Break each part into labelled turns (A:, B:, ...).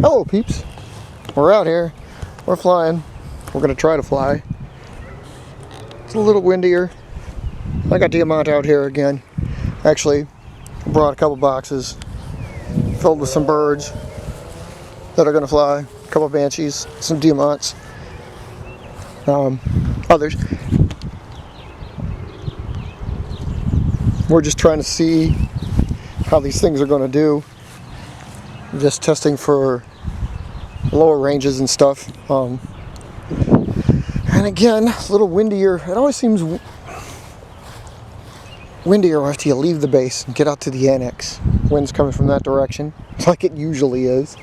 A: Hello peeps, we're out here, we're flying, we're going to try to fly. It's a little windier. I got Diamant out here again. Actually, brought a couple boxes filled with some birds that are going to fly, a couple Banshees, some Diamants, others. We're just trying to see how these things are going to do. Just testing for lower ranges and stuff. And again, a little windier. It always seems windier after you leave the base and get out to the annex. Wind's coming from that direction, like it usually is.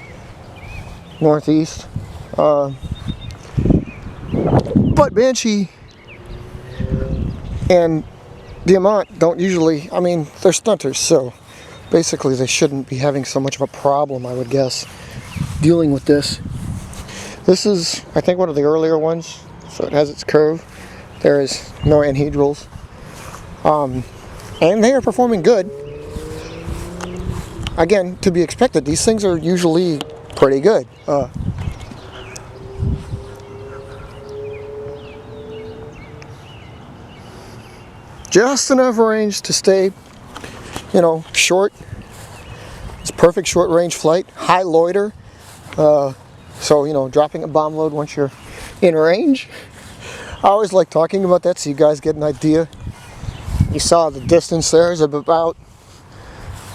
A: Northeast. But Banshee and Diamant don't usually, I mean, they're stunters, so basically they shouldn't be having so much of a problem, I would guess, dealing with this. This is, I think, one of the earlier ones, so it has its curve. There is no anhedrals. And they are performing good. Again, to be expected, these things are usually pretty good. Just enough range to stay, you know, short. It's perfect short range flight, high loiter. So, you know, dropping a bomb load once you're in range. I always like talking about that so you guys get an idea. You saw the distance there is about,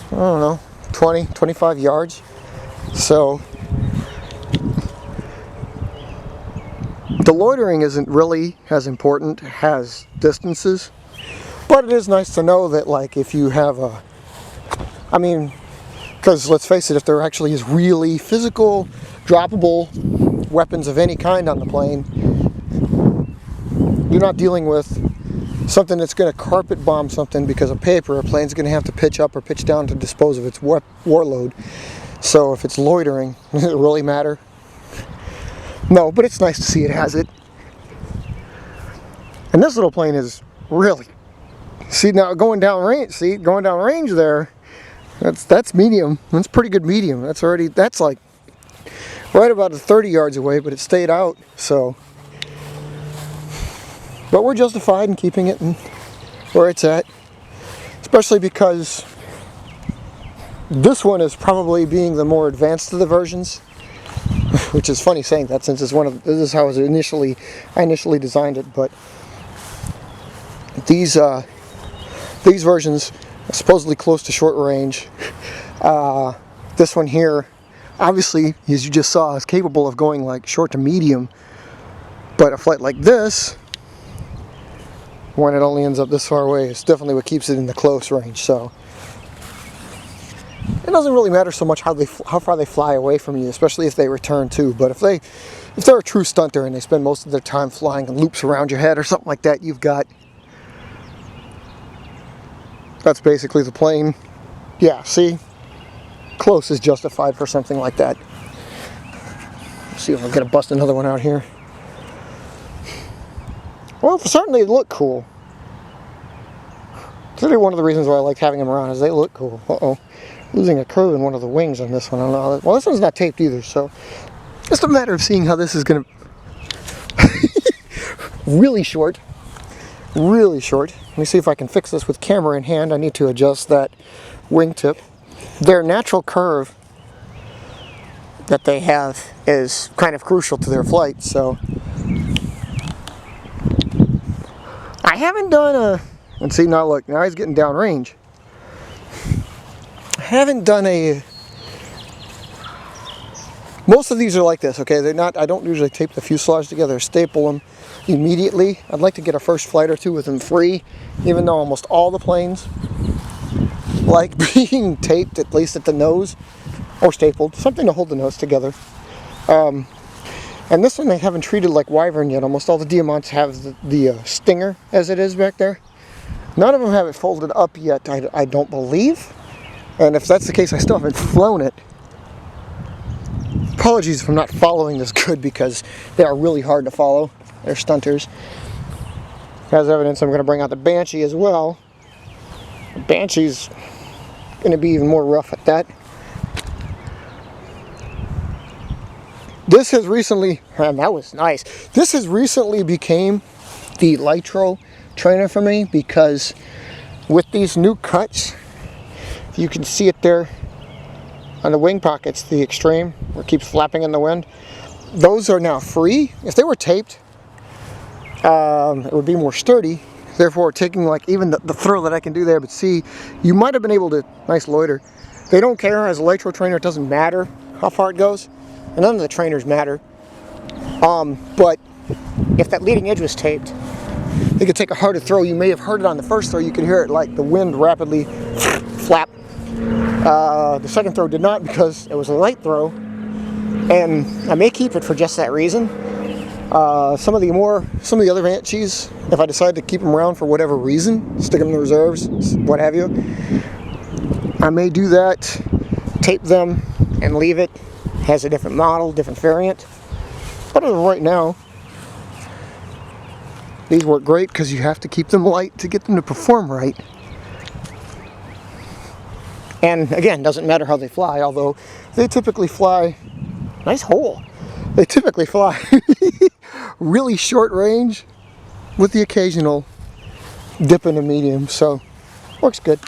A: I don't know, 20, 25 yards. So the loitering isn't really as important as distances. But it is nice to know that, like, if you have a, I mean, because let's face it, if there actually is really physical, droppable weapons of any kind on the plane, you're not dealing with something that's going to carpet bomb something because of paper. A plane's going to have to pitch up or pitch down to dispose of its warload. So if it's loitering, does it really matter? No, but it's nice to see it has it. And this little plane is really, see now going down range there, that's medium. That's pretty good medium. That's like right about 30 yards away, but it stayed out, so. But we're justified in keeping it in where it's at, especially because this one is probably being the more advanced of the versions, which is funny saying that since this is how I initially designed it. But these versions are supposedly close to short range. This one here, obviously, as you just saw, is capable of going like short to medium. But a flight like this, when it only ends up this far away, is definitely what keeps it in the close range. So it doesn't really matter so much how far they fly away from you, especially if they return too. But if they're a true stunter and they spend most of their time flying in loops around your head or something like that, that's basically the plane. Yeah, see, close is justified for something like that. Let's see if I'm gonna bust another one out here. Well, certainly they look cool. Certainly one of the reasons why I like having them around is they look cool. Uh-oh. Losing a curve in one of the wings on this one. I don't know. Well, this one's not taped either, so just a matter of seeing how this is going to... Really short. Really short. Let me see if I can fix this with camera in hand. I need to adjust that wingtip. Their natural curve that they have is kind of crucial to their flight, so... I haven't done a, and see now look, now he's getting downrange. I haven't done a, most of these are like this, okay, they're not, I don't usually tape the fuselage together, staple them immediately. I'd like to get a first flight or two with them free, even though almost all the planes like being taped, at least at the nose, or stapled, something to hold the nose together. And this one they haven't treated like Wyvern yet. Almost all the Diamants have the stinger as it is back there. None of them have it folded up yet, I don't believe. And if that's the case, I still haven't flown it. Apologies if I'm not following this good because they are really hard to follow. They're stunters. As evidence, I'm going to bring out the Banshee as well. The Banshee's going to be even more rough at that. This has recently, man, that was nice. This has recently became the Lytro trainer for me, because with these new cuts, you can see it there on the wing pockets, the extreme, where it keeps flapping in the wind. Those are now free. If they were taped, it would be more sturdy. Therefore, taking like even the throw that I can do there, but see, you might have been able to, nice loiter. They don't care as a Lytro trainer, it doesn't matter how far it goes. And none of the trainers matter. But if that leading edge was taped, they could take a harder throw. You may have heard it on the first throw. You could hear it like the wind rapidly flap. The second throw did not, because it was a light throw. And I may keep it for just that reason. Some of the other Banshees, if I decide to keep them around for whatever reason, stick them in the reserves, what have you, I may do that, tape them, and leave it. Has a different model, different variant. But as of right now, these work great because you have to keep them light to get them to perform right. And again, doesn't matter how they fly, although they typically fly, nice hole, they typically fly really short range with the occasional dip in a medium, so works good.